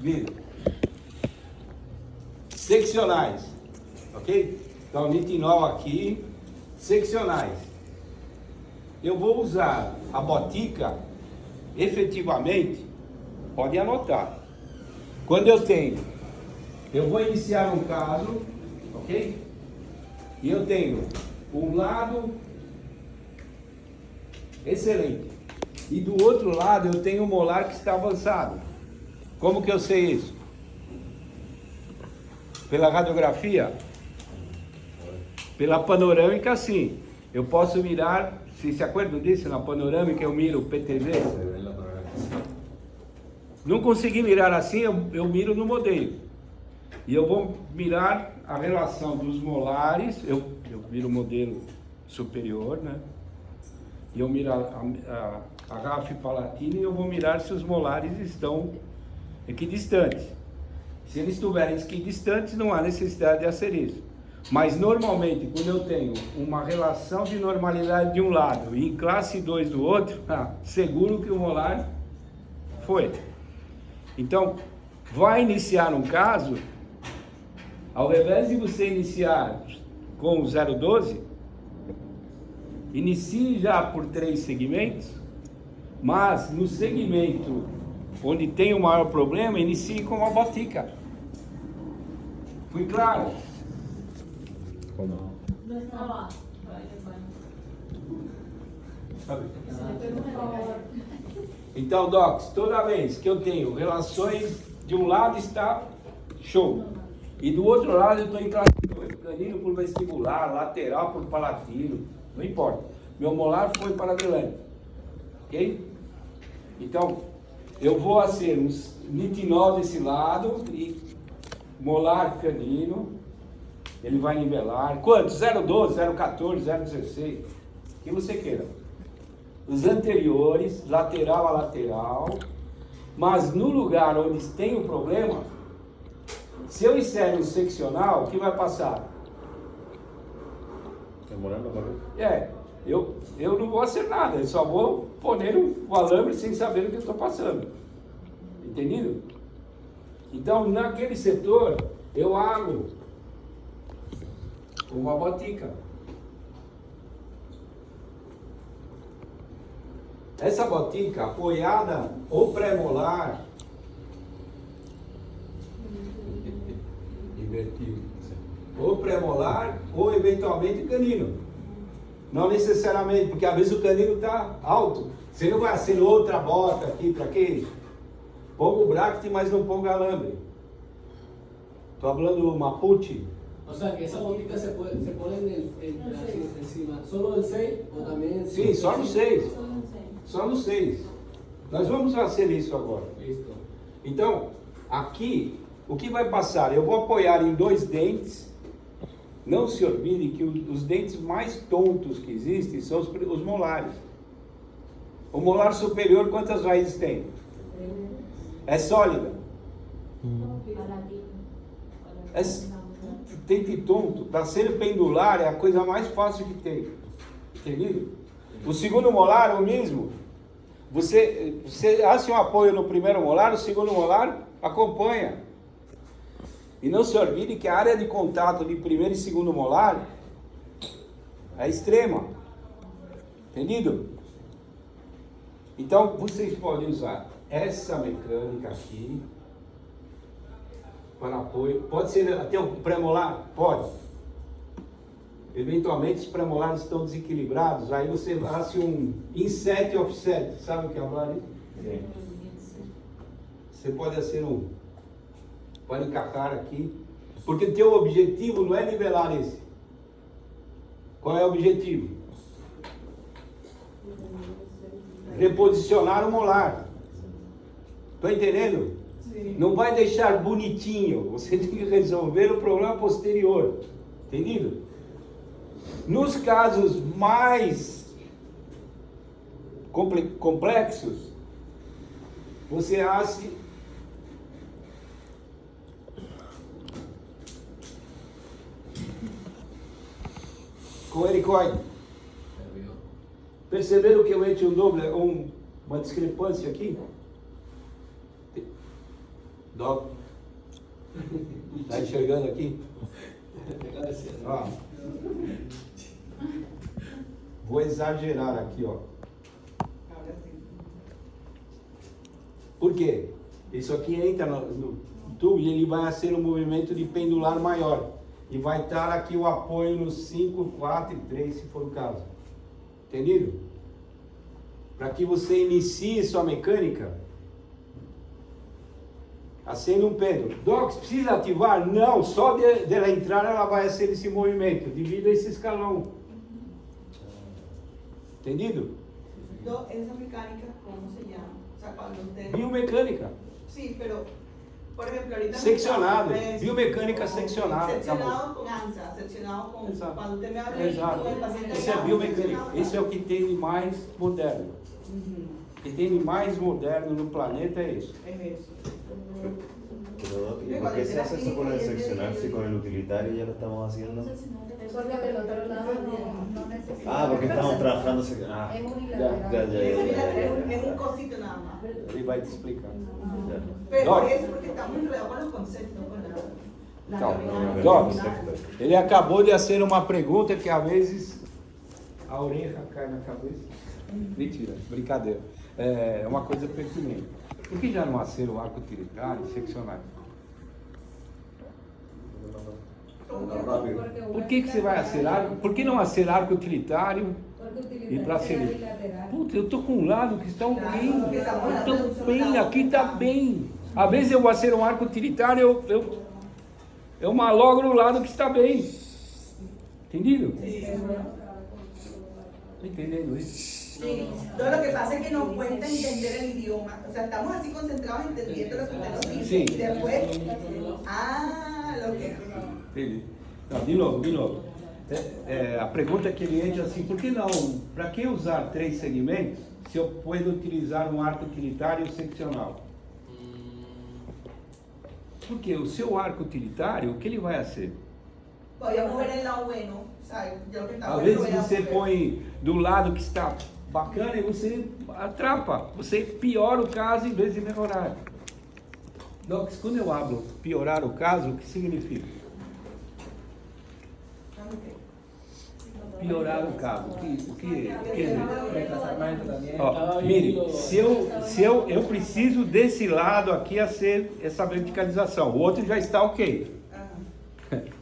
Vira. Seccionais, ok? Então, nitinol aqui, seccionais. Eu vou usar a botica, efetivamente, pode anotar. Quando eu vou iniciar um caso, ok? E eu tenho um lado excelente. E do outro lado eu tenho um molar que está avançado. Como que eu sei isso? Pela radiografia? Pela panorâmica, sim. Eu posso mirar, se acorda disso? Na panorâmica eu miro o PTV. Não consegui mirar assim, eu miro no modelo. E eu vou mirar a relação dos molares, eu miro o modelo superior, né? E eu miro a garrafa palatina e eu vou mirar se os molares estão equidistantes. Se eles estiverem equidistantes, não há necessidade de asterisco. Mas normalmente, quando eu tenho uma relação de normalidade de um lado e em classe 2 do outro, seguro que o molar foi. Então, vai iniciar um caso, ao invés de você iniciar com o 0,12, inicie já por 3 segmentos, mas no segmento onde tem o maior problema, inicie com uma botica. Fui claro? Como? Então, Docs, toda vez que eu tenho relações, de um lado está show, e do outro lado eu estou em classe 2, canino por vestibular, lateral por palatino, não importa. Meu molar foi para adelante, ok? Então, eu vou fazer um nitinol desse lado e molar canino, ele vai nivelar. Quanto? 0,12, 0,14, 0,16, o que você queira. Os anteriores, lateral a lateral, mas no lugar onde tem o problema, se eu insero um seccional, o que vai passar? Eu não vou fazer nada, eu só vou poner o alambre sem saber o que eu estou passando. Entendido? Então, naquele setor, eu abro uma botica. Essa botica apoiada ou pré-molar, invertido, ou pré-molar ou eventualmente canino. Não necessariamente, porque às vezes o canino está alto. Você não vai ser outra bota aqui, para quê? Ponga o bracket, mas não ponga alambre. Estou falando Mapuche. O sea, que esa botica se pone encima, ¿solo el 6 o también? Sim, só no 6. Só no 6. Nós vamos fazer isso agora. Listo. Então, aqui, o que vai passar? Eu vou apoiar em 2 dentes. Não se olvide que os dentes mais tontos que existem são os molares. O molar superior, quantas raízes tem? É sólida. Dente tonto, para ser pendular é a coisa mais fácil que tem. Entendido? O segundo molar é o mesmo. Você hace um apoio no primeiro molar, o segundo molar acompanha. E não se olvide que a área de contato de primeiro e segundo molar é extrema. Entendido? Então, vocês podem usar essa mecânica aqui para apoio. Pode ser até o pré-molar? Pode. Eventualmente os pré-molares estão desequilibrados, aí você faz um inset e offset. Sabe o que é falar isso? Sim. Você pode fazer pode encaixar aqui, porque o teu objetivo não é nivelar esse. Qual é o objetivo? Reposicionar o molar. Estou entendendo? Sim. Não vai deixar bonitinho, você tem que resolver o problema posterior. Entendido? Nos casos mais complexos, você acha com helicoide. Perceberam que eu ente um doble, uma discrepância aqui? Doc, tá enxergando aqui? Ó. Vou exagerar aqui, ó. Por quê? Isso aqui entra no tubo e ele vai ser um movimento de pendular maior. E vai estar aqui o apoio no 5, 4 e 3, se for o caso. Entendido? Para que você inicie sua mecânica, acenda um pêndulo. Docs, precisa ativar? Não, só dela entrar ela vai acender esse movimento, devido a esse escalão. Entendido? Esa mecánica, ¿cómo se llama? O sea, cuando usted... Biomecânica. Sí, pero, por ejemplo, ahorita... Seccionado, Es- biomecânica seccionada. Seccionado con ANSA, seccionado con... Exato. Cuando usted me habla Exato. el paciente... Isso é biomecânica. Esse é o que tem de mais moderno. O que tem de mais moderno no planeta é isso. Es eso. Pero, ¿y por qué se hace eso con el seccional si con el utilitario ya lo estamos haciendo? Porque del otro lado no necesita. Ah, porque estamos trabajando seccional. Es Ya, unilateral. ya, ya, Es ya. un cosito nada más. Ele vai te explicar. Ya. Pero Doc. es porque estamos enredados con los conceptos, con la Calma. teoría. Doc, ele acabou de fazer uma pergunta que às vezes a orelha cai na cabeça. Mentira, brincadeira. É uma coisa pertinente. Por que já não nasceram o arco utilitário e seccionário? Por que você vai acelerar? Por que não acelerar arco utilitário e para acelerar? Puta, eu tô com um lado que está ok. Eu tô bem, aqui tá bem. Às vezes eu vou acelerar um arco utilitário, eu malogro o lado que está bem. Entendido? Tá entendendo isso? Sí, todo lo que pasa es que nos cuesta entender el idioma. O sea, estamos así concentrados entendiendo lo que usted nos dice. Sí. Y después, lo que... Entendi. Não, de novo. A pergunta que ele entra assim, por que não? Para que usar 3 segmentos se eu posso utilizar um arco utilitário seccional? Porque o seu arco utilitário, o que ele vai ser? Podríamos ver el lado bueno. O sea, yo lo que estaba Às vezes você põe do lado que está bacana e você atrapa, você piora o caso em vez de melhorar. Docs, quando eu hablo piorar o caso, o que significa? Piorar o caso. O que ó, mire, se eu preciso desse lado aqui a ser essa verticalização, o outro já está ok.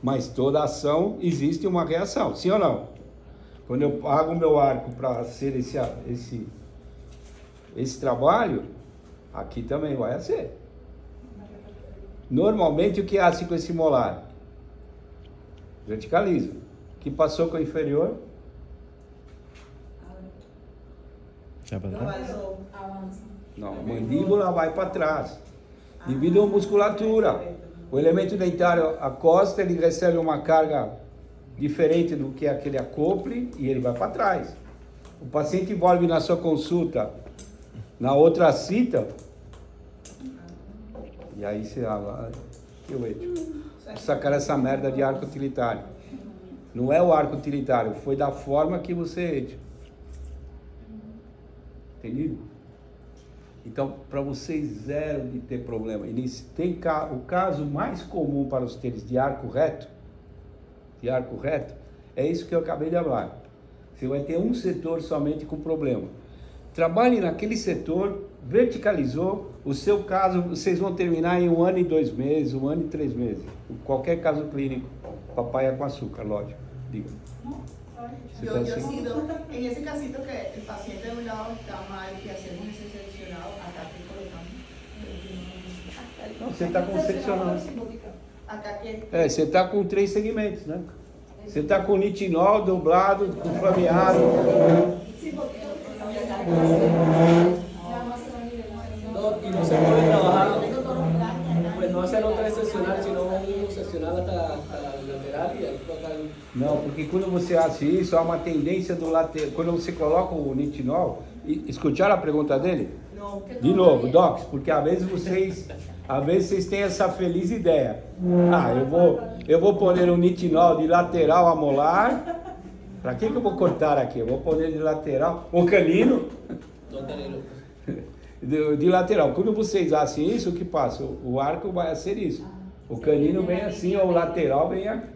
Mas toda ação existe uma reação, sim ou não? Quando eu pago o meu arco para ser esse trabalho, aqui também vai ser. Normalmente o que hace com esse molar? Verticaliza. O que passou com o inferior? Avanza. Não, a mandíbula vai para trás. Devido à musculatura. O elemento dentário, a costa, ele recebe uma carga diferente do que aquele acople e ele vai para trás. O paciente envolve na sua consulta, na outra cita, e aí você fala, que eu vou sacar essa merda de arco utilitário. Não é o arco utilitário, foi da forma que você... Entendido? Então, para vocês, zero de ter problema. E tem o caso mais comum para os teres de arco reto, é isso que eu acabei de falar. Você vai ter um setor somente com problema. Trabalhe naquele setor, verticalizou, o seu caso, vocês vão terminar em 1 ano e 2 meses, 1 ano e 3 meses. Qualquer caso clínico, papaya com açúcar, lógico. Diga. Yo he sido, en ese casito que el paciente de un lado está mal y hacemos ese seccionado, acá que colocamos. Não, você está com seccional. Acá que... Você está com 3 segmentos, né? Você está com nitinol dublado, com flameado. Y no se puede trabajar, pues no hacerlo transeccional, sino un seccional hasta la lateral y ahí tocar. Não, porque quando você acha isso, há uma tendência do lateral. Quando você coloca o nitinol, escutaram a pergunta dele? No, De novo, Docs, porque às vezes vocês têm essa feliz ideia. Eu vou pôr um nitinol de lateral a molar. Para que eu vou cortar aqui? Eu vou pôr de lateral um canino. No tenerlo. de lateral. Quando vocês assem isso, o que passa? O arco vai ser isso. O canino vem assim, ou o lateral vem aqui.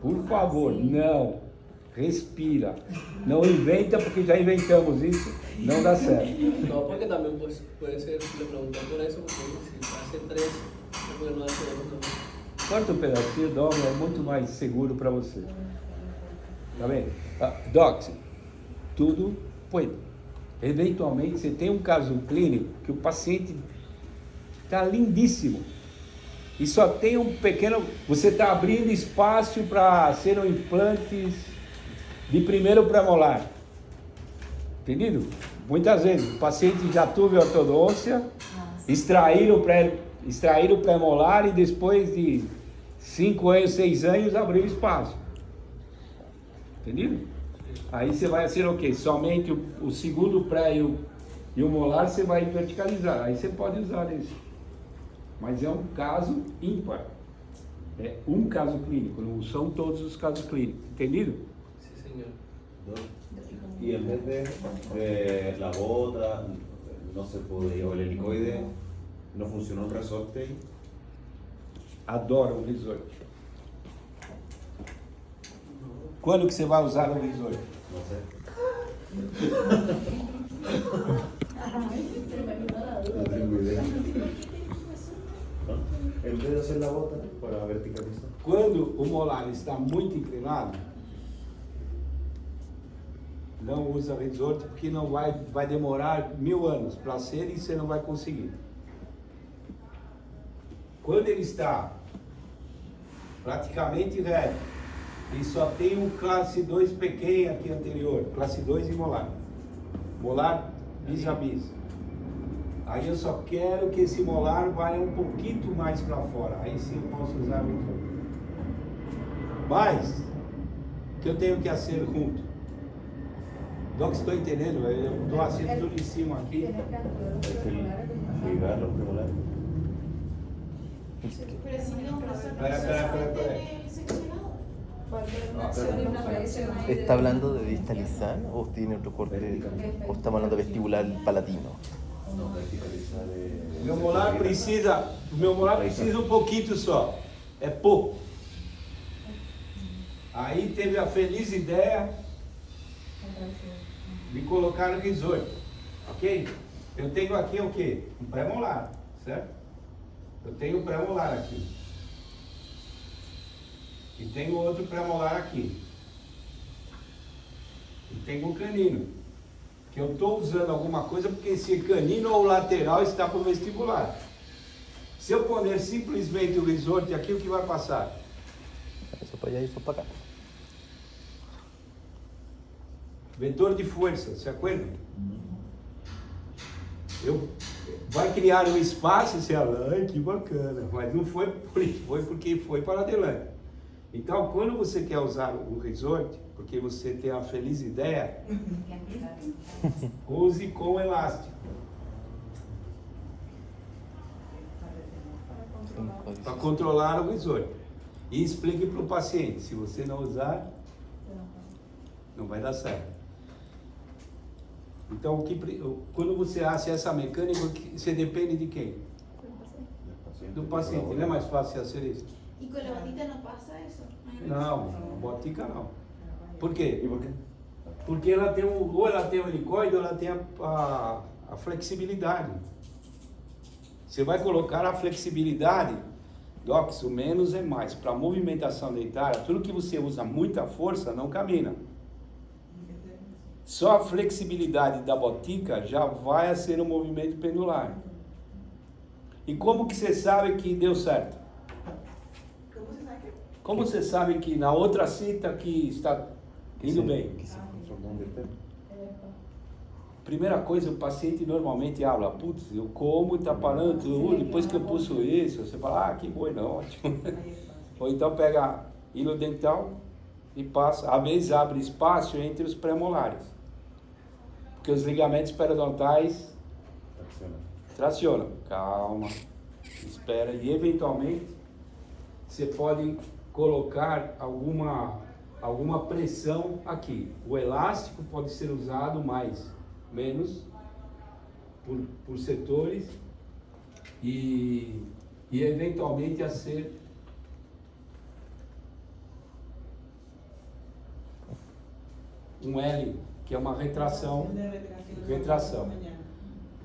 Por favor, não. Respira. Não inventa, porque já inventamos isso. Não dá certo. No, porque también puede ser, le pregunté por eso, porque si hace 3, porque no hace 2. Corta um pedacinho, dobra, é muito mais seguro para você. Tá vendo? Doc, tudo pode. Eventualmente você tem um caso clínico que o paciente está lindíssimo e só tem um pequeno. Você está abrindo espaço para serem implantes de primeiro premolar. Entendido? Muitas vezes o paciente já teve ortodôncia, extraíram o premolar e depois de 5 anos, 6 anos abriu espaço. Entendido? Aí você vai ser o quê? Somente o segundo pré e o molar você vai verticalizar. Aí você pode usar isso. Mas é um caso ímpar. É um caso clínico, não são todos os casos clínicos. Entendido? Sí, señor. Y en vez de la bota, no se puede, o el helicoide, no funcionó un resorte. Adoro o resorte. Quando que você vai usar o resorte? No sé. No tengo idea. En vez de hacer la bota para verticalizar. Quando o molar está muito inclinado, não usa resorte porque não vai demorar 1000 anos para ser e você não vai conseguir. Quando ele está praticamente reto e só tem um classe 2 pequeno aqui anterior, classe 2 e molar bis a bis. Aí eu só quero que esse molar vá um pouquinho mais para fora, aí sim eu posso usar o resorte. Mas, o que eu tenho que fazer junto? Doc, estou entendendo, eu estou acertando tudo em cima aqui. Es el ligar los premolares. Pero si no, Espera. ¿Está hablando de distalizar o tiene otro corte? ¿O estamos hablando de vestibular palatino? No, verticalizar O meu molar precisa um pouquinho só, é pouco. Aí teve a feliz ideia de colocar o resorte, ok? Eu tenho aqui o quê? Um pré-molar, certo? Eu tenho um pré-molar aqui. E tenho outro pré-molar aqui. E tenho um canino. Que eu estou usando alguma coisa porque esse canino ou lateral está para o vestibular. Se eu poner simplesmente o resorte aqui, o que vai passar? Eso para allá y eso para acá. Vetor de força, se acorda? Vai criar um espaço e você fala, ai que bacana, mas não foi por isso, foi porque foi para adelante. Então, quando você quer usar o resorte, porque você tem a feliz ideia, use com elástico. Para controlar o resorte. E explique para o paciente, se você não usar, não vai dar certo. Então, quando você acha essa mecânica, você depende de quem? Do paciente. Não é mais fácil fazer isso? ¿Y con la batita no pasa eso? Não, botica não. Por quê? ¿Y por qué? Porque ela tem ou ela tem o helicoide ou ela tem a flexibilidade. Você vai colocar a flexibilidade, Doc, o menos é mais. Para movimentação dentária, tudo que você usa muita força não camina. Só a flexibilidade da botica já vai ser um movimento pendular. E como que você sabe que deu certo? Como você sabe que na outra cinta que está indo bem? Que se transformó en vertebra. Primeira coisa, o paciente normalmente habla, putz, eu como e está parando tudo, depois que eu pulso isso, você fala, ah, que boi, não, ótimo. Ou então pega hilo dental e passa, às vezes abre espaço entre os premolares. Porque os ligamentos periodontais tracionam. Calma, espera e eventualmente você pode colocar alguma pressão aqui. O elástico pode ser usado menos, por setores e eventualmente a ser um L, que é uma retração. Retração.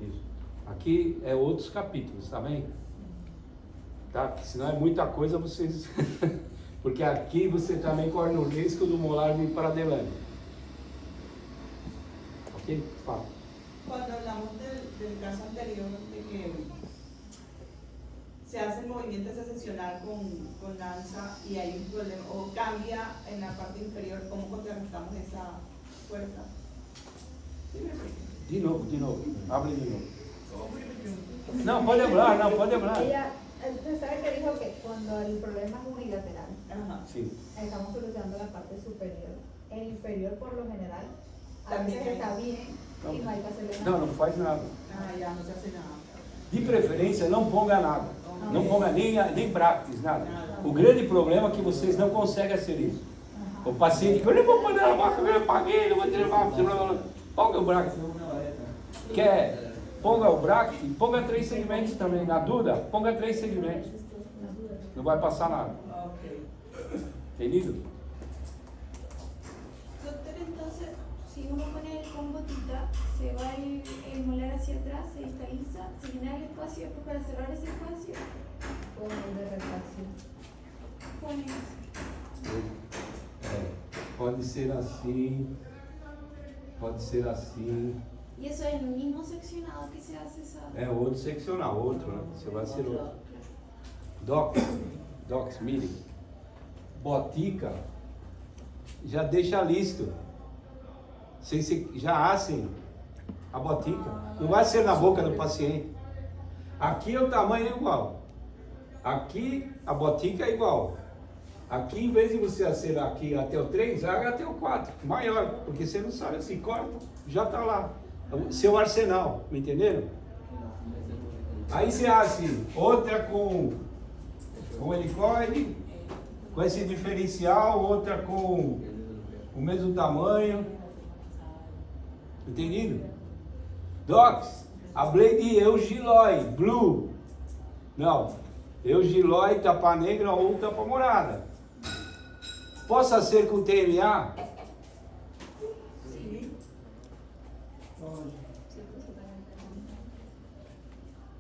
Isso. Aqui é outros capítulos, tá bem? Tá? Porque senão é muita coisa vocês... Porque aqui você também corre o risco do molar vir para adelante. Ok? Fala. Cuando hablamos del caso anterior de que se hace el movimiento secesional con lanza y hay un problema o cambia en la parte inferior, ¿cómo contrarrestamos esa fuerza? De novo. Abre de novo. Não, pode hablar. Ella, usted sabe que dijo que cuando el problema es unilateral, Ajá. Sim. estamos solucionando la parte superior. El inferior, por lo general, a También veces está bien y no hay que hacerle nada. Não faz nada. Ah, ya no se hace nada. De preferência, não ponga nada. Não ponga nem brackets, nada. O grande problema é que vocês não conseguem ser isso. O paciente, eu não vou pôr na vaca, eu paguei, não vou ter vaca. Ponga o bracket. Quer? Ponga o bracket e ponga 3 segmentos também. Na dúvida, ponga 3 segmentos. Não vai passar nada. Ok. Entendido? Doctor, entonces, si uno pone el con botita, se va el molar hacia atrás, se distaliza, se llena el espacio, después para cerrar ese espacio, Con el de refracción. pones. Pode ser assim. Pode ser assim. Y eso es el mismo seccionado que se hace esa. É outro seccional, outro, né? Você vai ser outro. Docs, mire. Botica, já deixa listo. Vocês já assem a botica. Não vai ser na boca do paciente. Aqui é o tamanho igual. Aqui a botica é igual. Aqui, em vez de você assar aqui até o 3, haga até o 4. Maior, porque você não sabe, se corta, já está lá. Seu arsenal, me entenderam? Aí você asse outra com helicoide, com esse diferencial, outra com o mesmo tamanho. Entendido? Docs, a Blade Eugiloi, blue. Não, Eugiloi, tapa negra ou tapa morada. Possa ser com TMA?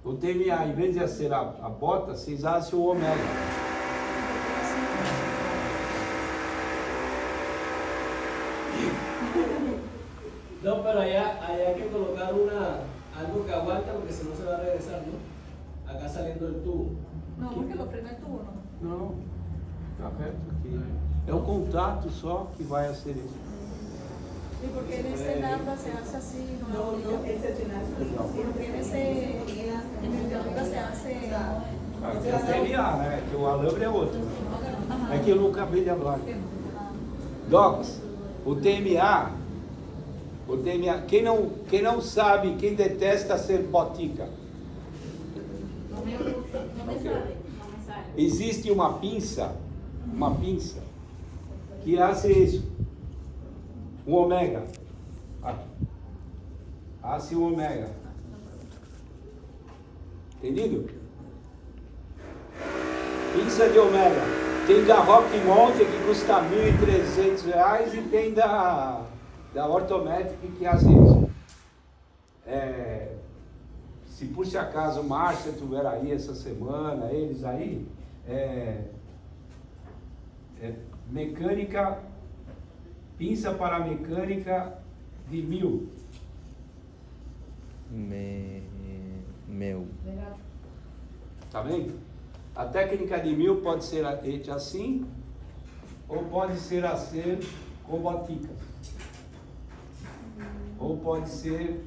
O TMA, em vez de ser a bota, vocês assem o ômega. No, pero allá hay que colocar algo que aguanta porque si no se va a regresar, ¿no? Acá saliendo el tubo. No, porque lo frena el tubo, ¿no? Não, está perto aqui. É o contato só que vai ser isso. ¿Y por qué en ese lambda se hace así? No, excepcional. ¿Por qué en ese, en el de arriba se hace? Aqui é o TMA, né? Que o alambre é outro. É que eu não acabei de falar. Docs, o TMA, quem não sabe, quem detesta ser botica? No me sale. Existe uma pinça que hace isso, um ômega, hace um ômega, entendido? Pinça de ômega, tem da Rockmont que custa R$1.300 e tem da Orthometric que às vezes, se por se acaso o Márcia estiver aí essa semana, eles aí, mecânica, pinça para mecânica de 1000. Meu. Tá vendo? A técnica de 1000 pode ser feita assim, ou pode ser a ser com boticas. Ou pode ser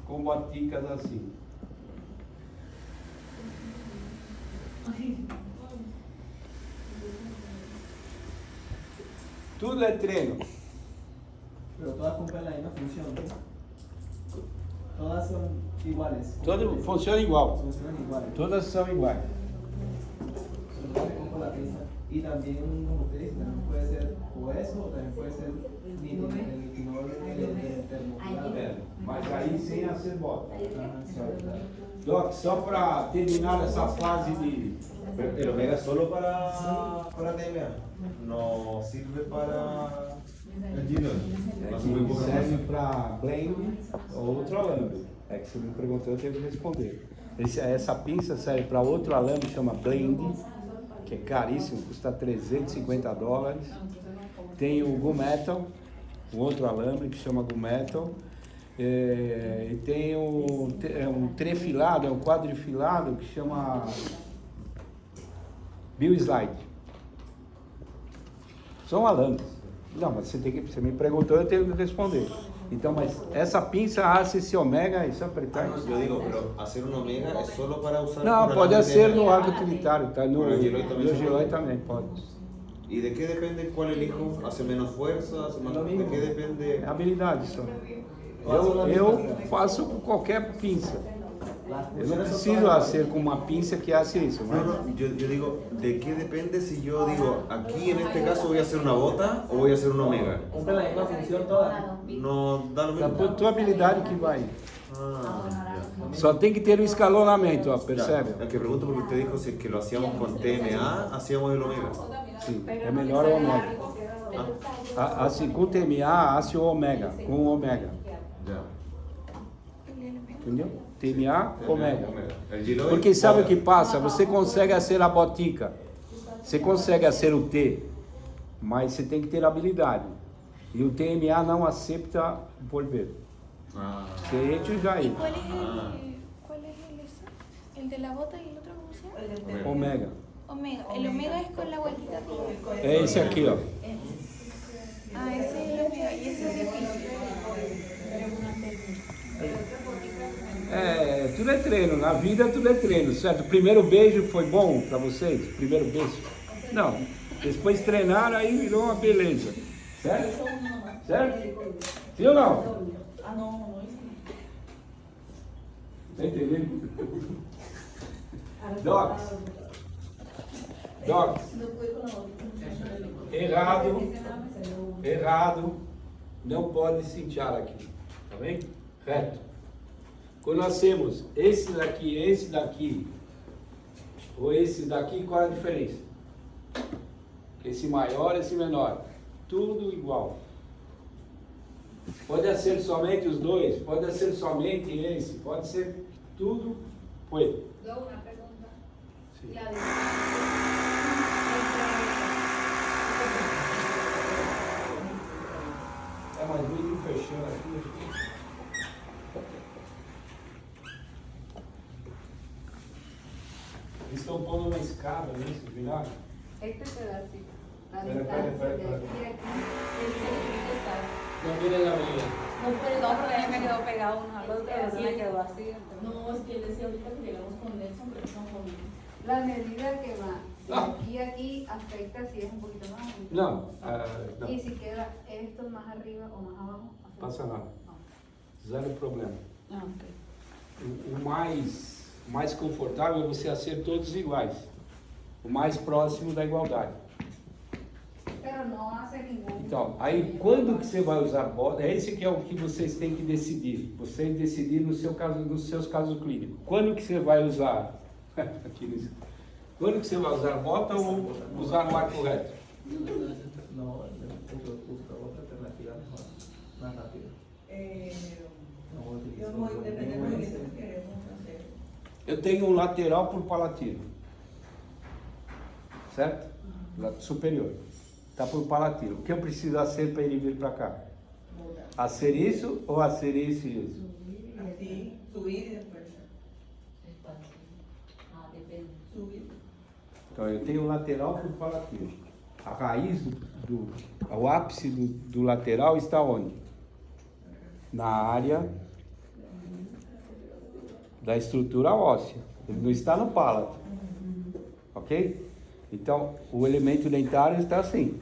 com boticas assim. Tudo é treino. Pero todas cumplen la misma función, ¿no? Todas son iguales. Todo funciona igual. Funcionan iguales. Todas são iguais. Solo que con la pinza. Y también, como usted dice, también puede ser o eso, o también puede ser Mas aí sem a cebota. Doc, só para terminar essa fase de... El omega es solo para TMA, no sirve para el Gino. No sirve que para serve para blend ou outro alambre. É que você me perguntou, eu tenho que responder. Essa pinça serve para outro alambre, chama blend, que é caríssimo, custa $350. Tem o Gu Metal, um outro alambre que chama Gu Metal. E tem um trefilado, é um quadrifilado que chama Bill Slide. São alambres. Não, mas você me perguntou, eu tenho que responder. Então, mas essa pinça hace esse omega e só apertar. Yo digo, pero hacer un omega es solo para usar. Não, por pode alambre ser TMA. no arco utilitário, tá? No Por Giloy também se Giloy pode? também pode. ¿Y de qué depende cuál elijo? ¿Hace menos fuerza? ¿Hace más? ¿De qué depende? É habilidade só. Eu faço com qualquer pinça. Eu não preciso fazer com uma pinça que hace isso, No, mas... no, yo digo, ¿de qué depende si yo digo, aquí en este caso voy a hacer una bota o voy a hacer un omega? Cumple la misma función todas. No da lo É mismo. a tua habilidade que vai. Ah, ya. Só tem que ter o escalonamento, ó, percebe? Ya, es que pregunto porque usted dijo si es que lo hacíamos con TMA, hacíamos el omega. Sim, é melhor o omega. Assim, com TMA, hace o omega, com o omega. Ya. Entendeu? TMA, omega. El Giloy, Porque sabe o que omega. passa? Você consegue fazer a botica, você consegue fazer o T, mas você tem que ter habilidade. E o TMA não aceita volver. Ah, Você entra e já ¿Y entra. cuál es el ese? ¿El de la bota y el otro cómo se llama? Omega. Omega. El omega es con la vueltita. É esse aqui, ó. Ah, ese es el omega y ese es difícil. É, tudo é treino. Na vida tudo é treino, certo? O primeiro beijo foi bom pra vocês? Primeiro beijo? Não. Depois treinaram, aí virou uma beleza. Certo? Certo? Sim ou não? Ah, no, Tá entendendo? Docs. Docs. Errado. Errado. Não pode sentir aqui. Tá bem? Reto. Quando nós temos esse daqui, ou esse daqui, qual é a diferença? Esse maior, esse menor. Tudo igual. Pode ser somente os dois, pode ser somente esse, pode ser tudo. Foi. Luego una pregunta. Sí. La É mais muito fechando aqui. Eles estão pondo uma escada nisso, virar? Este pedacito, la Espera, distancia espera, de espera. aquí a aquí, el tiene que estar. No miren la medida. No, porque ahí me quedó pegado uno al otro, Así me es. quedó así. no, es que él decía ahorita que llegamos con Nelson, pero estamos con La medida que va de Ah. aquí a aquí afecta si es un poquito más o un poquito Não, menos. Y não, si queda esto más arriba o más abajo, afecta. passa nada. No. Zero problema. Ah, ok. O mais confortável é você ser todos iguais. O mais próximo da igualdade. Pero no hace ningún. Então, aí quando que você vai usar bota? Esse que é o que vocês têm que decidir. Vocês decidir no seu caso, nos seus casos clínicos. Quando que você vai usar? Quando que você vai usar bota ou usar o arco reto? No, busca otra alternativa mejor, más rápido. No voy a utilizar Yo depende del ningún movimiento que queremos hacer. Eu tenho um lateral por palatino. Certo? Lado superior. Está por palatino. O que eu preciso fazer para ele vir para cá? Fazer isso ou fazer isso e isso? Así, subir y después subir. Então eu tenho um lateral por palatino. A raiz o ápice do lateral está onde? Na área da estrutura óssea. Ele não está no palato. Ok? Então o elemento dentário está assim.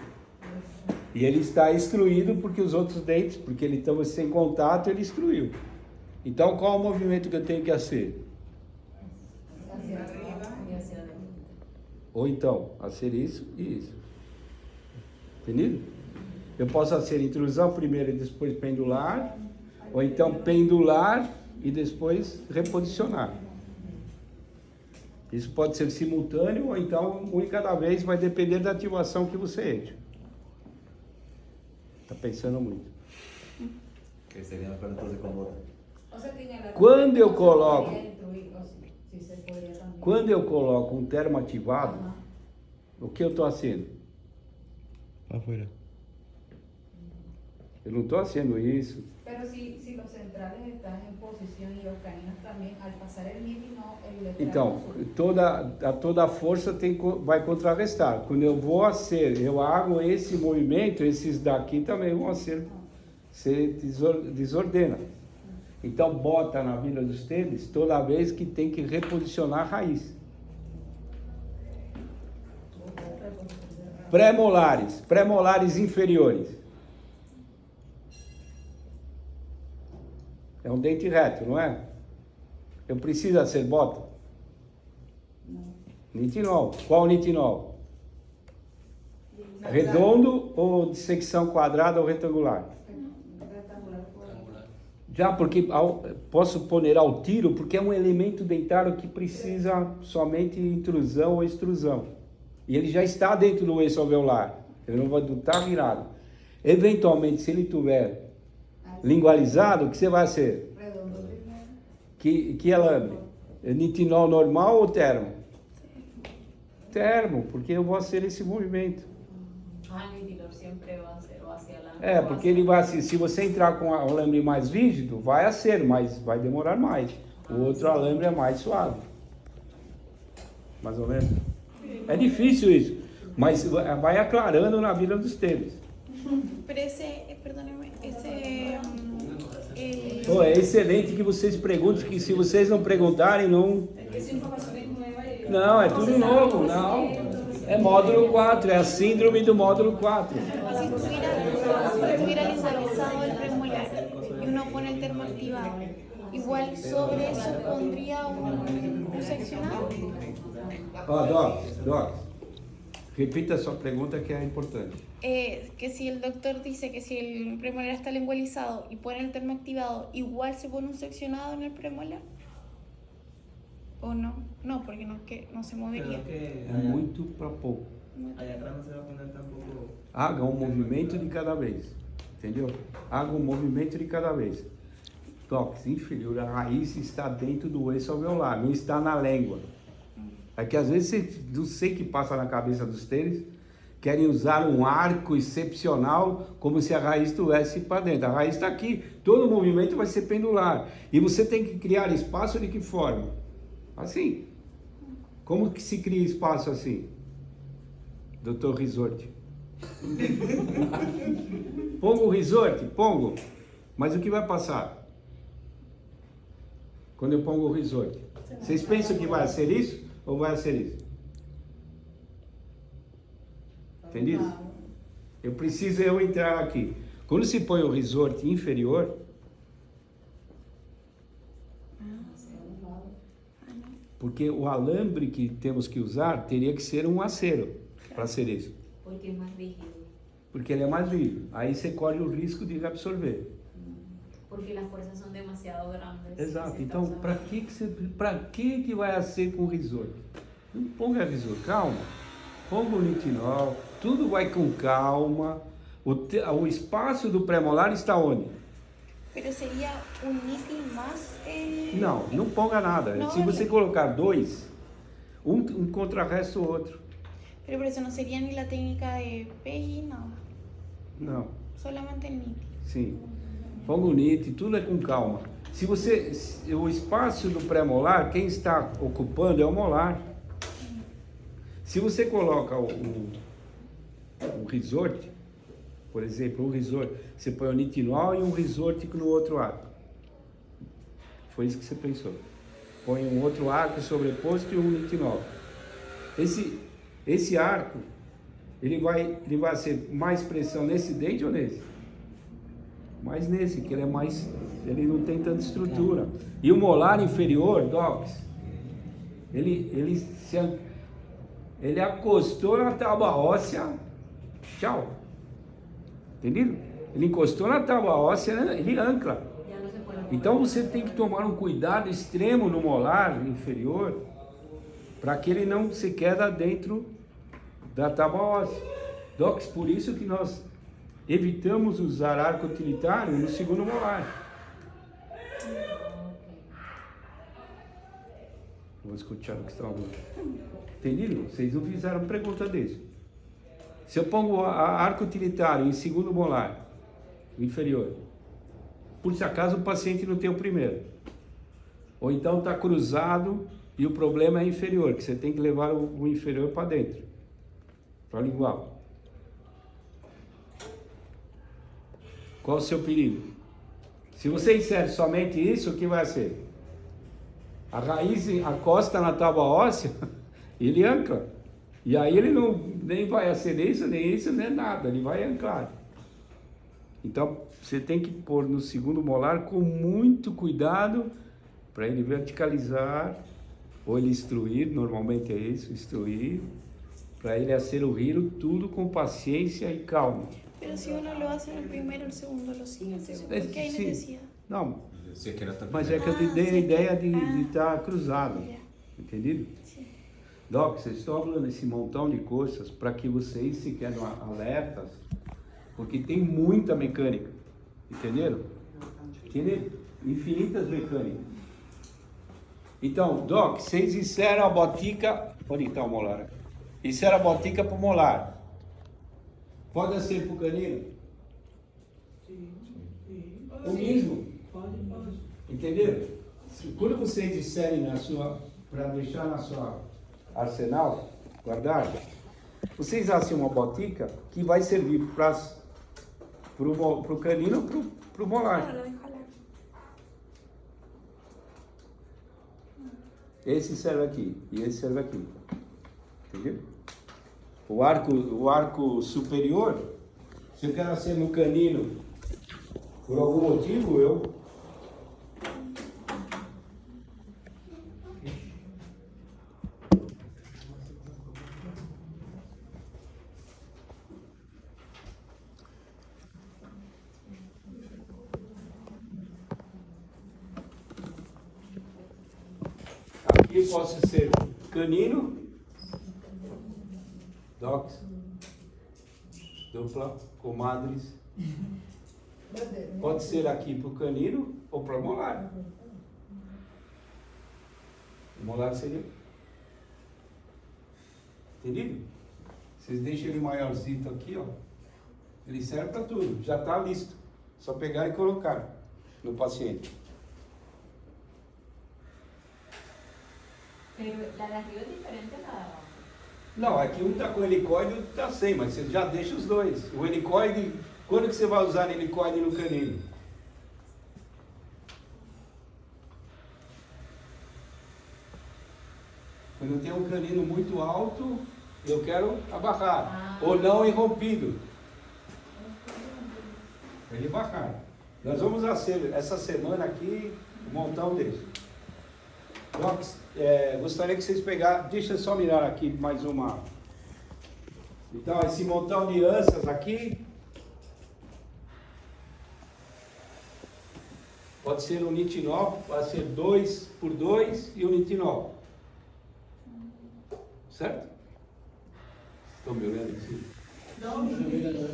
E ele está excluído porque os outros dentes, porque ele estava sem contato, ele excluiu. Então qual o movimento que eu tenho que fazer? Ou então, fazer isso e isso. Entendido? Eu posso fazer intrusão primeiro e depois pendular, ou então pendular e depois reposicionar. Isso pode ser simultâneo, ou então um de cada vez, vai depender da ativação que você entra. Está pensando muito. Que sería mejor entonces con bota. O sea, que en el Quando eu coloco, podría instruir, o si se podría también. quando eu coloco um termo ativado, Ajá. o que eu estou fazendo? Afuera. Eu não estou fazendo isso. Pero si los centrales están en posición y los caninos también, al pasar el MIDI, no, el letrado Então, no sube. toda a força vai contrarrestar. Quando eu vou eu hago esse movimento, esses daqui também vão se desordena. Então, bota na vila dos tênis toda vez que tem que reposicionar a raiz. Pré-molares inferiores. É um dente reto, não é? Eu preciso ser bota? Nitinol. Qual nitinol? Redondo ou de secção quadrada ou retangular? Já, porque posso poner ao tiro, porque é um elemento dentário que precisa somente intrusão ou extrusão. E ele já está dentro do eixo alveolar. Ele não vai estar virado. Eventualmente, se ele tiver lingualizado, o que você vai ser? Redondo primero. Que alambre? É nitinol normal ou termo? Termo, porque eu vou fazer esse movimento. Ah, el nitinol siempre va a ser o hacia la... É, porque ele vai assim, se você entrar com o alambre mais rígido, vai ser, mas vai demorar mais. O outro alambre é mais suave. Mais ou menos. É difícil isso, mas vai aclarando na vida dos tênis. Pero perdóneme, Pô, é excelente que vocês perguntem, que se vocês não perguntarem, não... Não, é tudo novo, não. É módulo 4, é a síndrome do módulo 4. si estuviera lingualizado el premolar y uno pone el termo activado, igual sobre eso pondría un seccionado. Ó, Doc, repita a sua pergunta que é importante. Que si el doctor dice que si el premolar está lingualizado y pone el termo activado, igual se pone un seccionado en el premolar. ¿O no? No, porque no, que no se movería. É muito para pouco. Allá atrás no se va a poner tampoco. Haga um movimento de cada vez, entendeu? Haga um movimento de cada vez. Tórax inferior, a raiz está dentro do eixo alveolar, não está na língua. É que às vezes, não sei o que passa na cabeça dos tênis, querem usar um arco excepcional como se a raiz estivesse para dentro. A raiz está aqui, todo movimento vai ser pendular. E você tem que criar espaço de que forma? Assim. Como que se cria espaço assim? Dr. Risorti. Pongo o Risorti? Pongo. Mas o que vai passar? Quando eu pongo o Risorti. Vocês pensam que vai ser isso ou vai ser isso? Entendido? Eu preciso entrar aqui. Quando se põe o Risorti inferior, porque o alambre que temos que usar teria que ser um acero para ser isso. Porque es más rígido. Porque ele é mais rígido. Aí você corre o risco de absorver. Porque las fuerzas son demasiado grandes. Exato. Se Então, causa- para que vai ser com risor? Não ponga risor, calma. Ponga o nitinol, tudo vai com calma. O espaço do premolar está onde? Pero sería un nítil más... Não ponga nada. Não, Se você colocar dois, um contrarresta o outro. Pero por eso no sería ni la técnica de PI, no. Não, Solamente el nítil. sim. Ponga o nit, tudo é com calma. O espaço do pré-molar, quem está ocupando é o molar. Se você coloca o risorte, por exemplo, um risorte, você põe o nitinol e um risorte no outro arco. Foi isso que você pensou. Põe um outro arco sobreposto e um nitinol. Esse arco, ele vai ser mais pressão nesse dente ou nesse? Mais nesse, que ele não tem tanta estrutura. E o molar inferior, Docs, ele acostou na tábua óssea, tchau. Entendido? Ele encostou na tábua óssea, né? Ele ancla. Então você tem que tomar um cuidado extremo no molar inferior para que ele não se queda dentro da tábua óssea. Docs, por isso que nós evitamos usar arco utilitário no segundo molar. Vou escutar o que estão falando. Entendido? Vocês não fizeram pergunta desse. Se eu pongo arco utilitário em segundo molar inferior, por se acaso o paciente não tem o primeiro, ou então está cruzado e o problema é inferior, que você tem que levar o inferior para dentro, para a lingual. Qual o seu perigo? Se você insere somente isso, o que vai ser? A raiz acosta na tábua óssea, ele ancla. E aí ele não nem vai acender isso, nem nada, ele vai anclar. Então, você tem que pôr no segundo molar com muito cuidado para ele verticalizar, ou ele instruir, normalmente é isso, instruir, para ele hacer o giro, tudo com paciência e calma. Pero si uno lo hace en el primero, el segundo lo sigue. Entonces, ¿por qué hay Sim. necesidad? Não, Si es que no está mas é que eu te dei a ideia de estar cruzado, entendido? Doc, vocês estão falando esse montão de coisas para que vocês se quedem alertas, porque tem muita mecânica, entenderam? Tem infinitas mecânicas. Então, Doc, vocês inseram a botica, onde está o molar aqui? Inseram a botica para o molar. Pode ser para o canino? O mesmo. Entenderam? Quando vocês disserem para deixar na sua arsenal, guardar, vocês acham uma botica que vai servir para o canino ou para o molar. Esse serve aqui e esse serve aqui. Entendeu? O arco superior, se eu quero ser no canino, por algum motivo, eu aqui posso ser canino, docs, dupla, comadres. Pode ser aqui para o canino ou para o molar. O molar seria. Entendido? Vocês deixam ele maiorzinho aqui, ó. Ele serve para tudo, já está listo. Só pegar e colocar no paciente. Pero la de arriba es diferente a la de abajo. Não, aqui um está com helicoide e outro está sem, mas você já deixa os dois. O helicoide, quando que você vai usar helicoide no canino? Quando tem um canino muito alto, eu quero abarrar. Ou não irrompido. Ele baixar. Nós vamos fazer essa semana aqui um montão desse. Docs, gostaria que vocês pegassem, deixa eu só mirar aqui mais uma. Então, esse montão de anças aqui, pode ser um nitinol, pode ser 2x2 e um nitinol. Certo? Estão me olhando assim? No,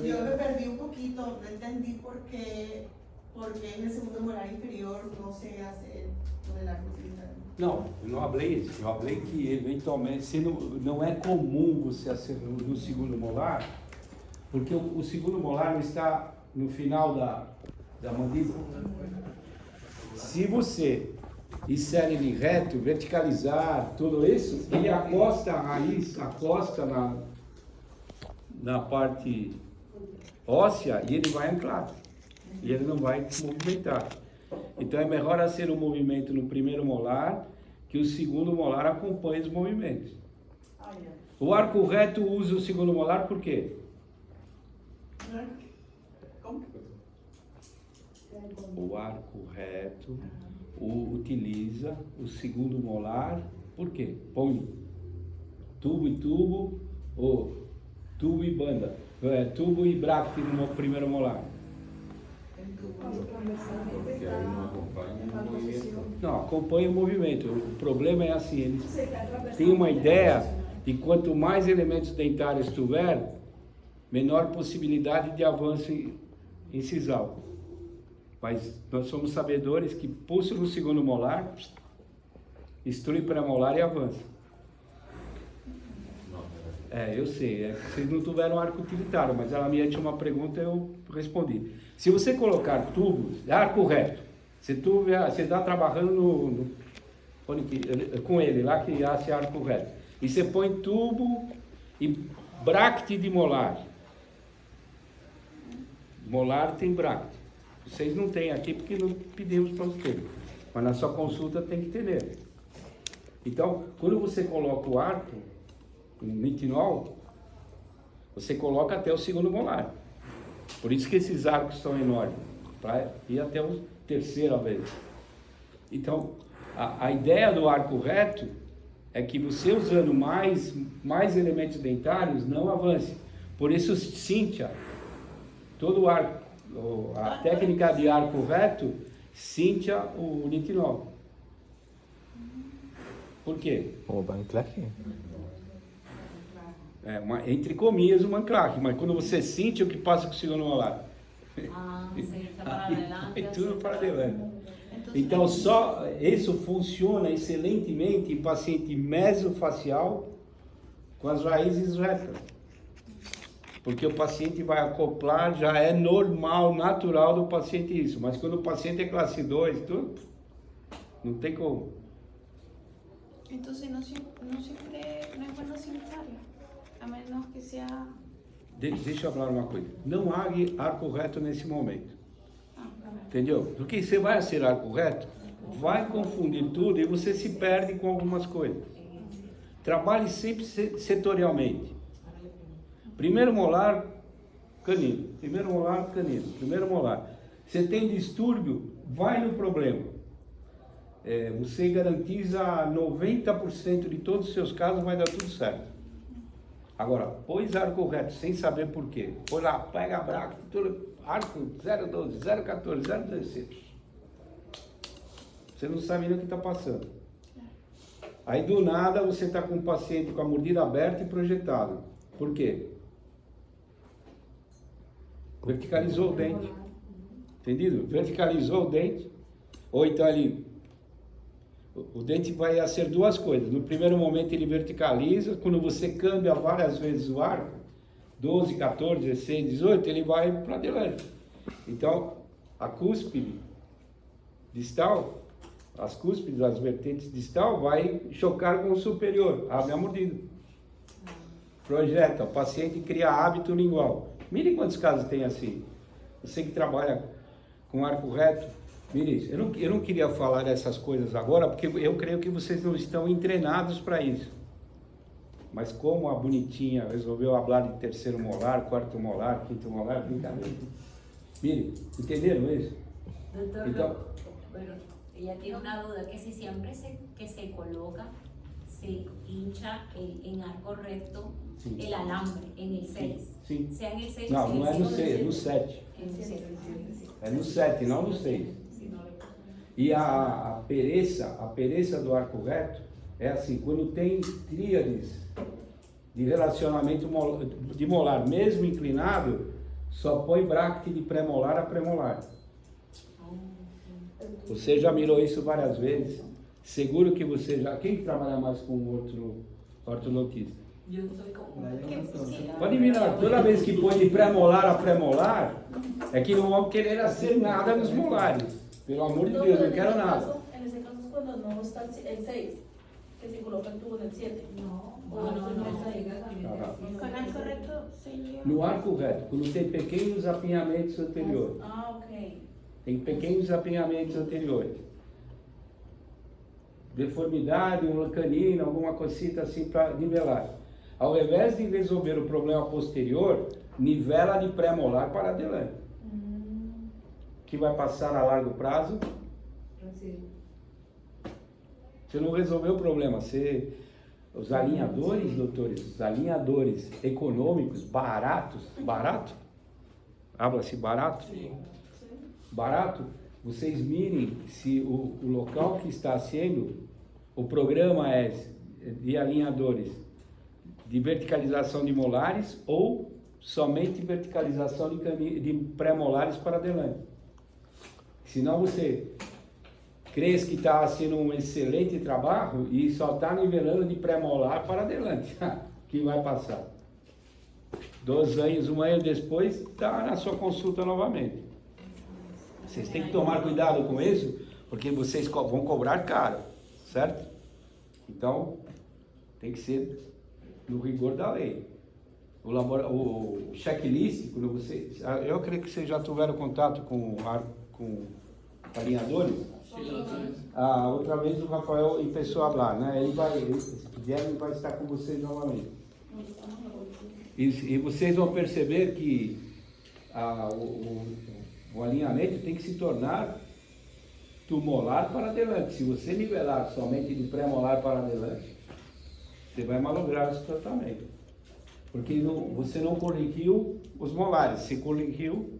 yo me perdí un poquito, no entendí por qué en el segundo molar inferior no se hace lo del arco utilitário. Não, eu não falei isso. Eu falei que eventualmente não é comum você acertar no segundo molar, porque o segundo molar não está no final da mandíbula. Se você insere ele reto, verticalizar, tudo isso, ele acosta a raiz, acosta na parte óssea e ele vai anclar. E ele não vai se movimentar. Então é melhor fazer um movimento no primeiro molar, que o segundo molar acompanhe os movimentos. O arco reto usa o segundo molar por quê? O arco reto utiliza o segundo molar, por quê? Põe tubo e tubo, ou tubo e banda. tubo e bracte no primeiro molar. Porque ahí no acompaña el movimiento. Não, acompanha o movimento. O problema é assim, eles têm uma ideia de quanto mais elementos dentários tiver, menor possibilidade de avanço incisal. Mas nós somos sabedores que pulso no segundo molar, instrui pré-molar e avança. Eu sei, é que vocês não tiveram arco utilitário, mas ela me tinha uma pergunta e eu respondi. Se você colocar tubos, arco reto, você está trabalhando com ele lá que hace arco reto, e você põe tubo e bracte de molar. Molar tem bracte. Vocês não têm aqui porque não pedimos para vocês, mas na sua consulta tem que ter nele. Então, quando você coloca o arco, o nitinol, você coloca até o segundo molar. Por isso que esses arcos são enormes, para ir até a terceira vez. Então, a ideia do arco reto é que você usando mais elementos dentários não avance. Por isso, Cíntia, todo o arco, a técnica de arco reto, Cíntia o nitinol. Por quê? O Banclaque? Entre comillas, uma claque, mas quando você sente o que passa com o segundo molar. E tudo para adelante. Então, só isso funciona excelentemente em paciente mesofacial com as raízes retas. Porque o paciente vai acoplar, já é normal, natural do paciente isso. Mas quando o paciente é classe 2, tudo, não tem como. Entonces no siempre no es bueno cintarla, a menos que sea... Deixa eu falar uma coisa. Não haga arco reto nesse momento. Entendeu? Porque você vai ser arco reto, vai confundir tudo e você se perde com algumas coisas. Trabalhe sempre setorialmente. Primeiro molar, canino. Primeiro molar, canino. Primeiro molar. Você tem distúrbio, vai no problema. Você garantiza 90% de todos os seus casos, vai dar tudo certo. Agora, pôs arco reto sem saber por quê. Põe lá, pega a braca, arco 012, 014, 016. Você não sabe nem o que está passando. Aí do nada você está com um paciente com a mordida aberta e projetado. Por quê? Verticalizou o dente. Entendido? Verticalizou o dente. Ou então ali... O dente vai ser duas coisas. No primeiro momento ele verticaliza, quando você cambia várias vezes o arco, 12, 14, 16, 18, ele vai para adelante. Então, a cúspide distal, as cúspides, as vertentes distal, vai chocar com o superior, abre a mordida. Projeta, o paciente cria hábito lingual. Mire quantos casos tem assim. Você que trabalha com arco reto, mire, eu não queria falar essas coisas agora, porque eu creio que vocês não estão treinados para isso. Mas como a bonitinha resolveu falar de terceiro molar, quarto molar, quinto molar, brincadeira. Mire, entenderam isso? Doctor, Então, bueno, ella tiene una duda, que si siempre que se coloca, se hincha en arco recto sí, el alambre, en el 6. Sim. Sea en el 6, Não, não é no 6, é no 7. É no 7, não no 6. E a pereza do arco reto é assim, quando tem tríades de relacionamento de molar, mesmo inclinado, só põe bracte de pré-molar a pré-molar. Você já mirou isso várias vezes. Seguro que você já... Quem trabalha mais com outro ortodontista? Yo estoy como... Pode mirar, toda vez que põe de pré-molar a pré-molar, é que não vão querer hacer nada nos molares. Pelo amor de Deus, não quero nada. En ese caso es cuando no está el 6, que se coloca el tubo en el 7. No, Con arco reto sería... No arco reto, quando tem pequenos apinhamentos anteriores. Ah, ok. Tem pequenos apinhamentos anteriores. Deformidade, uma canina, alguma cosita assim para nivelar. Ao invés de resolver o problema posterior, nivela de pré-molar para adelante. Que vai passar a largo prazo. Você não resolveu o problema. Os alinhadores, doutores, os alinhadores econômicos, barato, habla-se barato? Barato, vocês mirem se o local que está sendo, o programa é de alinhadores de verticalização de molares ou somente verticalização de pré-molares para adelante. Senão você cresce que está sendo um excelente trabalho e só está nivelando de pré-molar para adelante. Que vai passar. 2 anos, 1 ano depois, está na sua consulta novamente. Vocês têm que tomar cuidado com isso, porque vocês vão cobrar caro, certo? Então, tem que ser no rigor da lei. O checklist, quando vocês... Eu creio que vocês já tiveram contato com alinhadores. Outra vez o Rafael em pessoa falar, né? Guilherme vai estar com vocês novamente. E vocês vão perceber que o alinhamento tem que se tornar do molar para adelante. Se você nivelar somente de pré-molar para adelante, você vai malograr esse tratamento. Porque você não corrigiu os molares, você corrigiu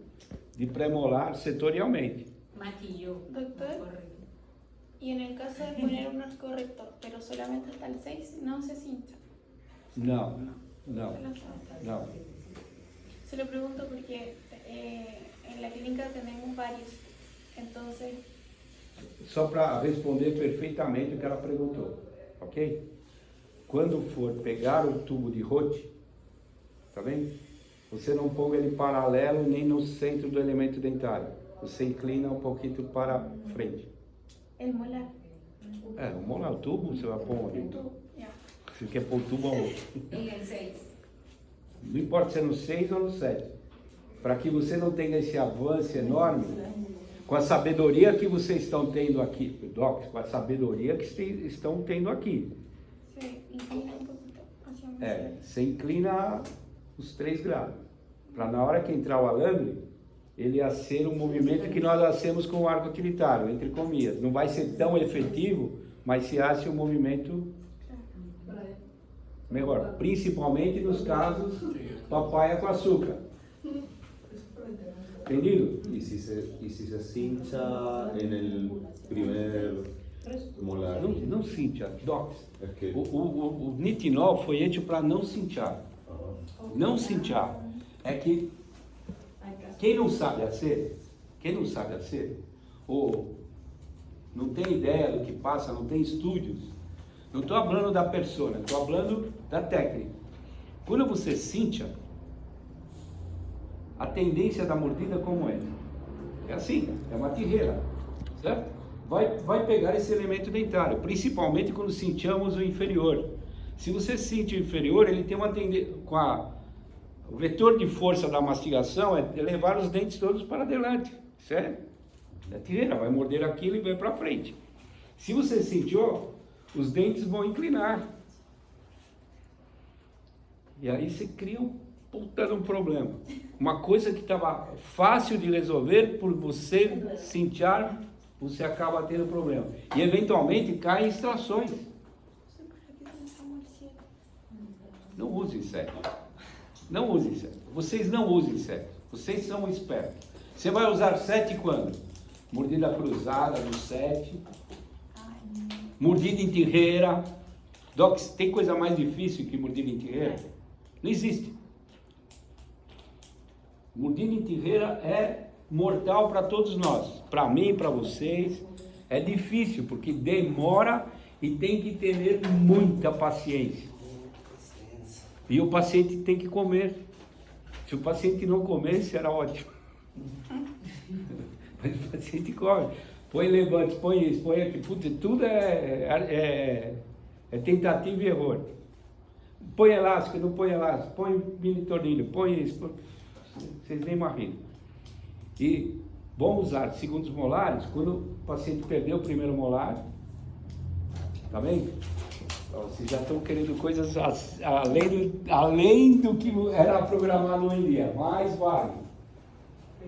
de pré-molar setorialmente. Maquilló. Doctor, y en el caso de poner un arco recto, pero solamente hasta el 6, no se cincha. Não. Se lo pregunto porque en la clínica tenemos varios, entonces... Só para responder perfeitamente o que ela perguntou, ok? Quando for pegar o tubo de Roth, tá vendo? Você não põe ele paralelo nem no centro do elemento dentário. Você inclina um pouquinho para frente. El molar. O molar, o tubo, você vai pôr ali. Ya. Você quer pôr o tubo aonde? En el 6. Não importa se é no 6 ou no 7. Para que você não tenha esse avanço enorme, com a sabedoria que vocês estão tendo aqui, Doc, com a sabedoria que estão tendo aqui. Se inclina un poquito hacia un Você inclina os 3 graus. Para na hora que entrar o alambre, ele ia ser um movimento que nós hacemos com o arco utilitário, entre comillas. Não vai ser tão efetivo, mas se hace um movimento melhor. Principalmente nos casos papaya com açúcar. ¿Entendido? ¿Y si se cincha en el primer molar? Não cincha, Docs. Es que... O nitinol foi feito para não cinchar. Não cinchar. É que quem não sabe fazer, ou não tem ideia do que passa, não tem estudos, não estou falando da persona, estou falando da técnica. Quando você cincha, a tendência da mordida como é? É assim, é uma tijeira, certo? Vai pegar esse elemento dentário, principalmente quando cinchamos o inferior. Se você cincha o inferior, ele tem uma tendência, o vetor de força da mastigação é levar os dentes todos para adelante, certo? A tijeira vai morder aquilo e vai para frente. Se você cinchou, os dentes vão inclinar. E aí você cria um puta de um problema. Uma coisa que estava fácil de resolver, por você cinchar, você acaba tendo problema. E eventualmente caem extrações. Não use inseto. Não use inseto. Vocês não usem inseto. Vocês são espertos. Você vai usar 7 quando? Mordida cruzada no 7. Mordida em tijeira. Doc, tem coisa mais difícil que mordida em tijeira? Não existe. Mordida em tijeira é mortal para todos nós. Para mim, para vocês. É difícil, porque demora e tem que ter muita paciência. E o paciente tem que comer. Se o paciente não comesse, era ótimo. Mas o paciente come. Põe levante, põe isso, põe aquilo. Puta, tudo é tentativa e erro. Põe elástico, não põe elástico. Põe mini tornilho, põe isso. Vocês nem imaginam. E vamos usar segundos molares quando o paciente perdeu o primeiro molar. Tá bem? Vocês já estão querendo coisas além do que era programado hoje em dia. Mais vale.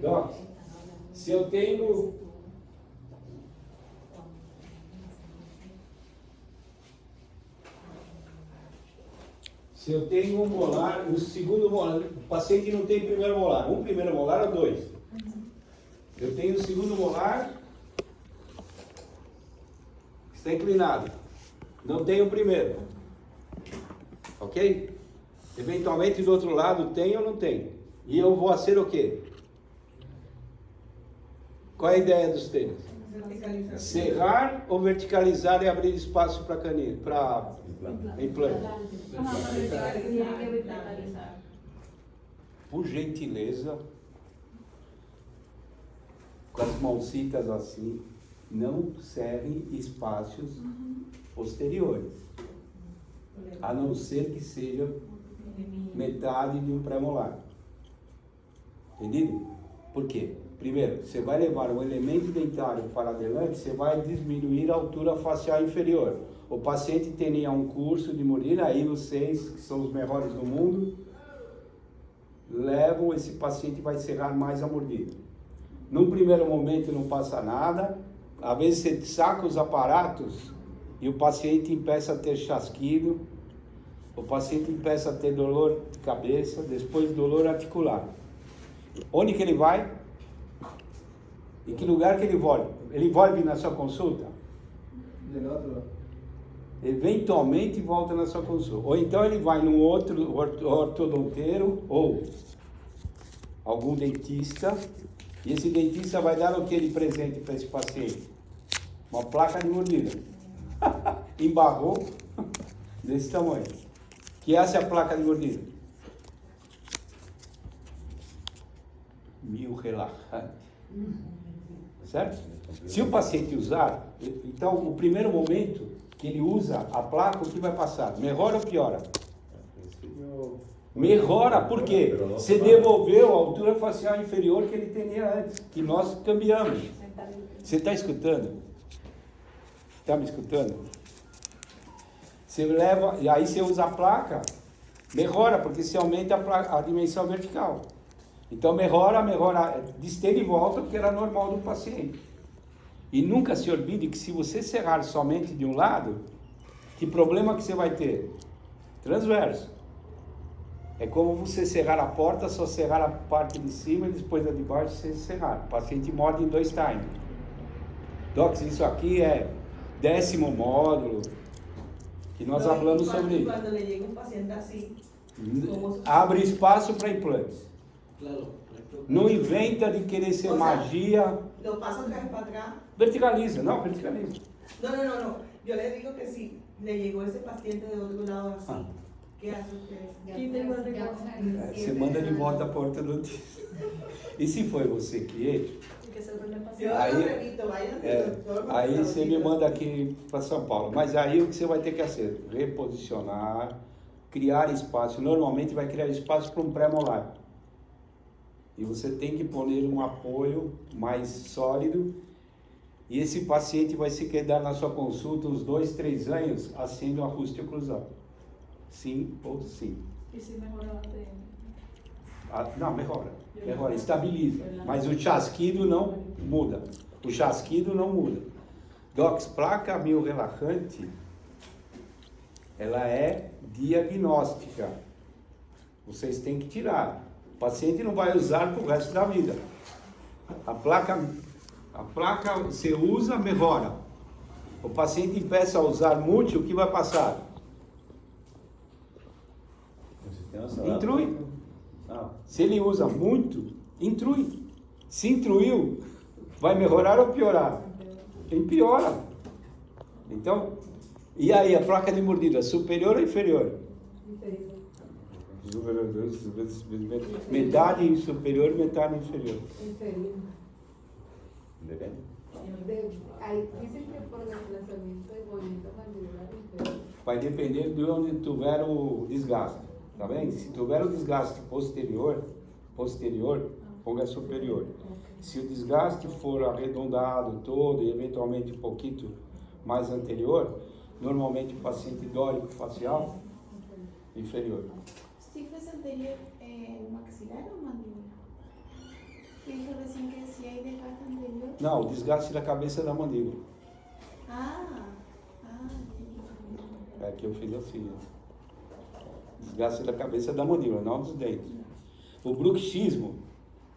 Doc, se eu tenho... Se eu tenho um molar, um segundo molar, o paciente não tem primeiro molar, um primeiro molar ou dois. Eu tenho o segundo molar, está inclinado. Não tenho o primeiro. Ok? Eventualmente do outro lado tem ou não tem. E eu vou ser o quê? Qual é a ideia dos tênis? Serrar ou verticalizar e abrir espaço para canino, para implante? Por gentileza, com as mãozitas assim, não serrem espaços posteriores, a não ser que seja metade de um pré-molar. Entendido? Por quê? Primeiro, você vai levar um elemento dentário para adelante, você vai diminuir a altura facial inferior. O paciente tem um curso de mordida, aí vocês, que são os melhores do mundo, levam esse paciente e vai serrar mais a mordida. Num primeiro momento não passa nada, às vezes você saca os aparatos e o paciente empieza a ter chasquido, o paciente empieza a ter dolor de cabeça, depois dor articular. Onde que ele vai? Em que lugar que ele volta? Ele volta na sua consulta? Eventualmente volta na sua consulta. Ou então ele vai num outro ortodonteiro ou algum dentista, e esse dentista vai dar o que de presente para esse paciente? Uma placa de mordida. Embarrou desse tamanho. Que essa é a placa de mordida? Mil relaxante. Certo? Se o paciente usar, então o primeiro momento que ele usa a placa, o que vai passar? Melhora ou piora? Melhora, por quê? Você devolveu a altura facial inferior que ele tinha antes, que nós cambiamos. Você está escutando? Está me escutando? Você leva, e aí você usa a placa, melhora, porque você aumenta a dimensão vertical. Então melhora, destende e volta, porque era normal do paciente. E nunca se olvide que se você serrar somente de um lado, que problema que você vai ter? Transverso. É como você serrar a porta, só serrar a parte de cima e depois a de baixo você serrar. O paciente morde em 2 times. Docs, isso aqui é 10º módulo, que nós falamos sobre isso. Quando lhe chega um paciente assim, Abre espaço para implantes. Claro. Não inventa de querer ser magia. Lo pasa otra vez para atrás. Verticaliza, não, verticaliza. No. Yo le digo que si le llegó ese paciente de otro lado así, ¿qué hace usted? Você manda de volta a porta do dentista. E se foi você que Yo Aí- lo repito, vayan aí você me manda aqui para São Paulo. Mas aí o que você vai ter que fazer? Reposicionar, criar espaço. Normalmente vai criar espaço para um pré-molar. E você tem que pôr nele um apoio mais sólido. E esse paciente vai se quedar na sua consulta uns 2, 3 anos haciendo ajuste oclusal. Sim ou sim. E se melhorar a TM? Não, melhora, estabiliza. Mas o chasquido não muda. O chasquido não muda. Docs, placa miorrelaxante, ela é diagnóstica. Vocês têm que tirar. O paciente não vai usar para o resto da vida. A placa você usa, melhora. O paciente empieza a usar muito, o que vai passar? El sistema se adapta. Intrui. Ah, Se ele usa muito, intrui. Se intruiu, vai melhorar ou piorar? Empiora. Então, e aí, a placa de mordida, superior ou inferior? Metade superior, metade inferior. depende. Ahí dicen que por desplazamiento del movimiento mandibular inferior. Vai depender de onde tiver o desgaste. Tá bem? Se tiver o desgaste posterior, ponga superior. Se o desgaste for arredondado todo e eventualmente um pouquinho mais anterior, normalmente o paciente dórico facial inferior. Si fuese anterior, maxilar o mandíbula. Dijo recién que si hay desgaste anterior. Não, o desgaste da cabeça da mandíbula. Entendi. É que eu fiz assim. Ó. Desgaste da cabeça da mandíbula, não dos dentes. O bruxismo,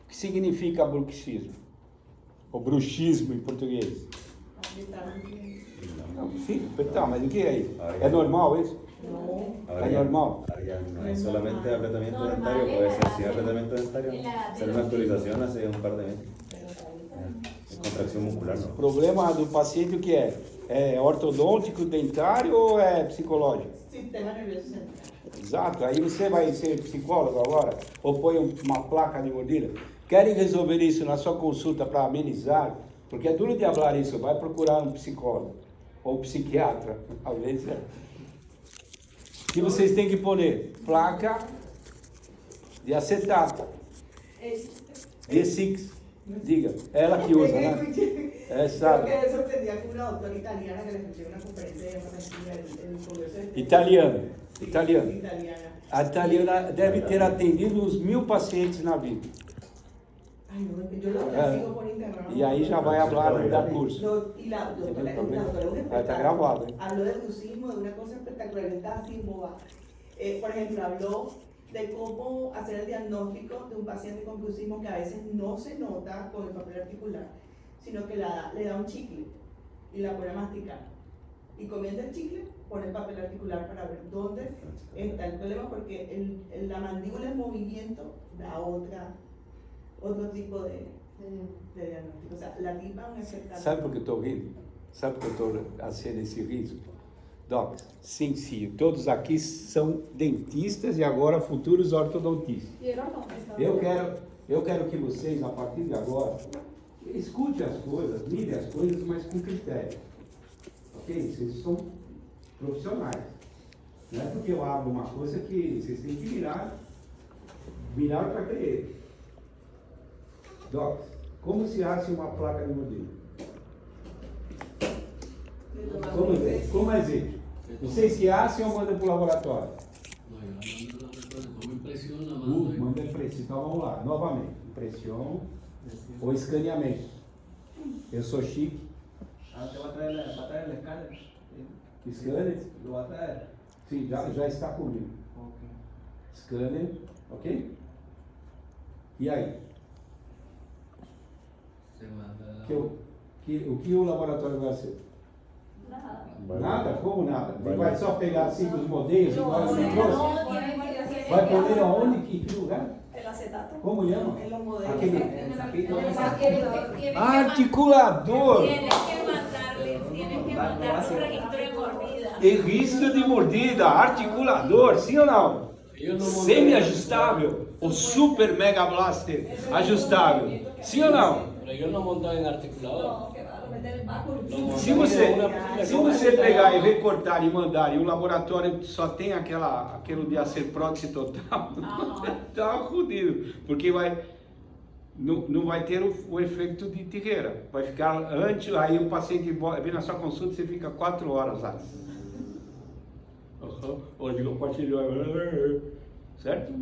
o que significa bruxismo? O bruxismo em português? Não, sim, então, mas o que é isso? É normal isso? É normal? No es solamente apretamiento dentario, puede ser sin apretamiento dentario. Hacer una actualización hace un par de meses. Es contracción muscular, O ¿no? problema do paciente o que é? É ortodôntico, dentário ou é psicológico? Sistema nervioso central. Exato, aí você vai ser psicólogo agora, ou põe uma placa de mordida. Querem resolver isso na sua consulta para amenizar? Porque é duro de falar isso, vai procurar um psicólogo ou um psiquiatra, às vezes é. O que vocês têm que pôr? Placa de acetato, D6, diga, ela que usa, né? Creo que me sorprendía con una doctora italiana que le escuché en una conferencia de en el Congreso de Italiano. italiana. A italiana deve ter atendido uns 1000 pacientes na vida. Ay, no, yo lo sigo por Instagram. E aí já vai falar da curso. No, y la doctora es un Está grabado, ¿eh? Habló de bruxismo, de una cosa espectacular, él está así boba. Por ejemplo, habló de cómo hacer el diagnóstico de un paciente con bruxismo que a veces no se nota con el papel articular, sino que le da un chicle y la pone a masticar. Y comienza el chicle, pone el papel articular para ver dónde está el problema, porque la mandíbula en movimiento da otro tipo de diagnóstico. O sea, la tipa es un espectáculo. Sabe por que eu estou rindo? Sabe por que eu estou acendo esse riso? Doc, sim, todos aqui são dentistas e agora futuros ortodontistas. Eu quero que vocês, a partir de agora, escute as coisas, mirem as coisas, mas com critério. Ok? Vocês são profissionais. Não é porque eu abro uma coisa que vocês têm que mirar para crer. Doc, como se acha uma placa de modelo? Como exemplo? Vocês se acham ou mandam para o laboratório? Manda impressão. Então vamos lá, novamente. Impressão ou escaneamento. Eu sou chique. Te va a traer el escáner. Scanner? Lo va a traer. Sim, já está comigo. Ok. Scanner, ok? E aí? Se manda. O que o laboratório vai ser? Nada? Como nada? Ele vai só pegar assim os modelos igual eu trouxe? Vai poner aonde? Em que lugar? El acetato. Como chama? En los modelos. Articulador! Tienes que mandar tu registro de mordida. Registro de mordida, articulador, sim ou não? Semi-ajustável ou super mega blaster ajustável, sim ou não? Pero yo no montaba en articulador. No, que va a meter el vacuum. Se você pegar e recortar e mandar e o laboratório só tem aquilo de acer prótese total, tá fodido, porque não vai ter o efeito de tijeira, vai ficar antes, aí o paciente vem na sua consulta e você fica 4 horas lá. Onde compartilhou, certo?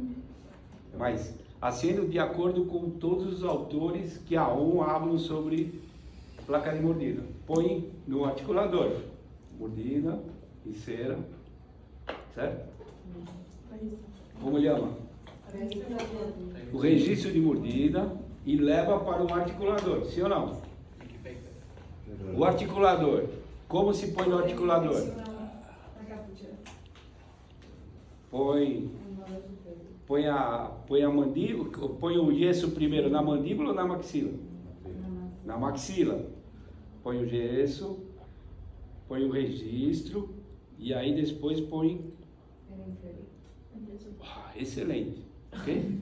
Mas sendo de acordo com todos os autores que falam sobre placa de mordida. Põe no articulador, mordida e cera, certo? Como chama? O registro de mordida e leva para o articulador, sim ou não? O articulador, como se põe no articulador? Põe a mandíbula, põe o gesso primeiro na mandíbula ou na maxila? Na maxila. Põe o gesso, põe o registro e aí depois põe. Excelente, ok?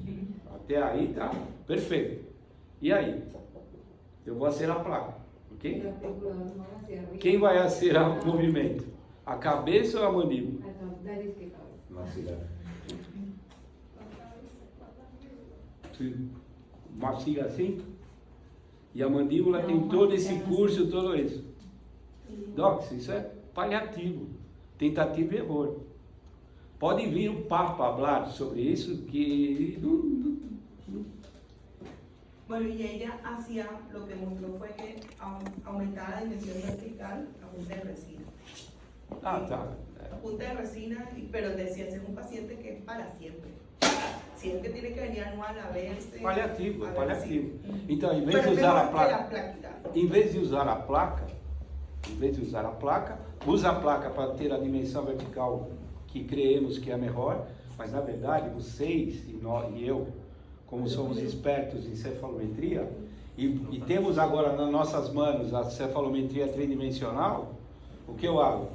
Até aí tá perfeito. E aí? Eu vou acertar a placa, ok? Quem vai acertar o movimento? A cabeça ou a mandíbula? Maxilar. Mastiga assim? E a mandíbula tem todo esse curso, todo isso. Docs, isso é paliativo, tentativa e erro. Pode vir um papo a falar sobre isso que... Bueno, y ella hacía, lo que mostró fue que aumentaba la dimensión vertical a punta de resina. Ah, tá. punta de resina, pero decía, es un paciente que es para siempre. Siempre tiene que venir anual a verse. Paliativo, a ver paliativo. si- Então, em vez Pero de es usar a mejor que placa, la plaquita. em vez de usar a placa, usa a placa para ter a dimensão vertical que creemos que é melhor, mas na verdade vocês e eu, como somos expertos em cefalometria, e temos agora nas nossas mãos a cefalometria tridimensional, o que eu hago?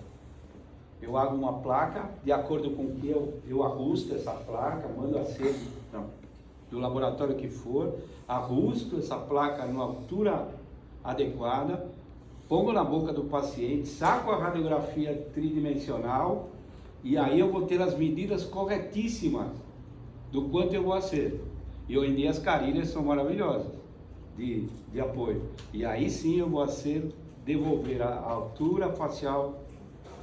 Eu hago uma placa, de acordo com que eu ajusto essa placa, mando a ser do laboratório que for, ajusto essa placa numa altura adequada, pongo na boca do paciente, saco a radiografia tridimensional e aí eu vou ter as medidas corretíssimas do quanto eu vou ser. E hoje em dia as carilhas são maravilhosas de apoio. E aí sim eu vou devolver a altura facial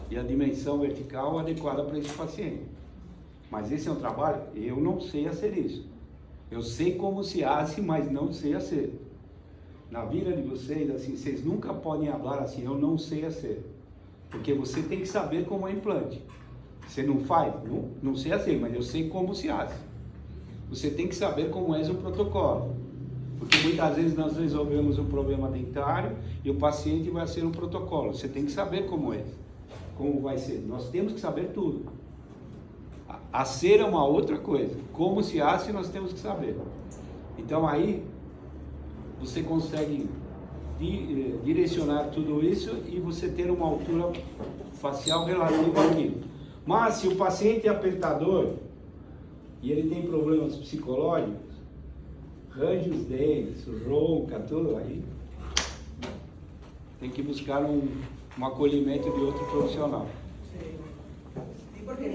e a dimensão vertical adequada para esse paciente. Mas esse é um trabalho, eu não sei fazer isso. Eu sei como se hace, mas não sei fazer. Na vida de vocês, assim, vocês nunca podem falar assim, eu não sei fazer. Porque você tem que saber como é implante. Você não faz? Não sei fazer, mas eu sei como se faz. Você tem que saber como é o protocolo. Porque muitas vezes nós resolvemos um problema dentário e o paciente vai ser um protocolo. Você tem que saber como é. Como vai ser. Nós temos que saber tudo. A ser é uma outra coisa. Como se hace, nós temos que saber. Então aí, você consegue direcionar tudo isso e você ter uma altura facial relativa àquilo. Mas se o paciente é apertador e ele tem problemas psicológicos, range os dentes, ronca, tudo aí, tem que buscar um acolhimento de outro profissional. Sí, porque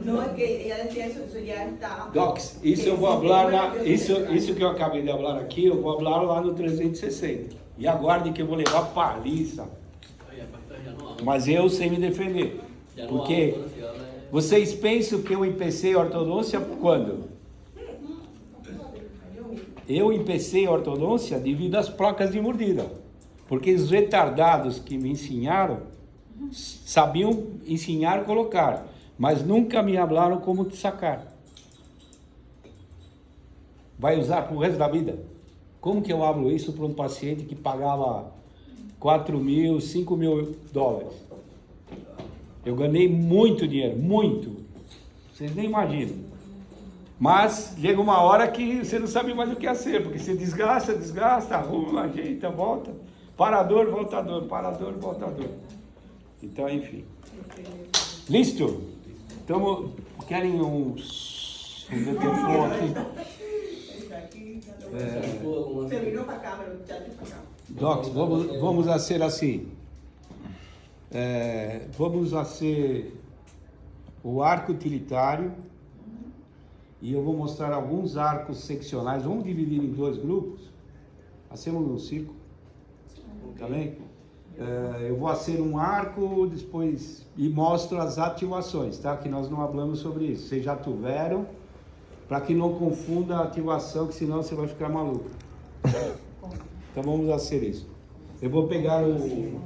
no es que ella decía eso ya está. Docs, isso eu vou falar, isso que eu acabei de falar aqui, eu vou falar lá no 360. E aguarde que eu vou levar paliça. Mas eu sei me defender. Porque vocês pensam que eu empecei ortodôncia quando? Eu empecei ortodôncia devido às placas de mordida. Porque os retardados que me ensinaram sabiam ensinar e colocar, mas nunca me falaram como sacar. Vai usar pro resto da vida? Como que eu hablo isso para um paciente que pagava 4 mil, 5 mil dólares? Eu ganhei muito dinheiro, muito. Vocês nem imaginam. Mas chega uma hora que você não sabe mais o que fazer, porque você desgasta, arruma, ajeita, volta. Parador, voltador, parador, voltador. Então, enfim. Listo? Então, querem uns... Vamos ver o telefone aqui. Se vino para acá, pero ya te para acá. Docs, vamos a ser assim. Vamos a ser o arco utilitário e eu vou mostrar alguns arcos seccionais. Vamos dividir em 2 grupos. Hacemos um círculo. Tá bem? Eu vou fazer um arco depois e mostro as ativações, tá? Que nós não falamos sobre isso. Vocês já tiveram, para que não confunda a ativação, que senão você vai ficar maluco. Então vamos fazer isso. Eu vou pegar o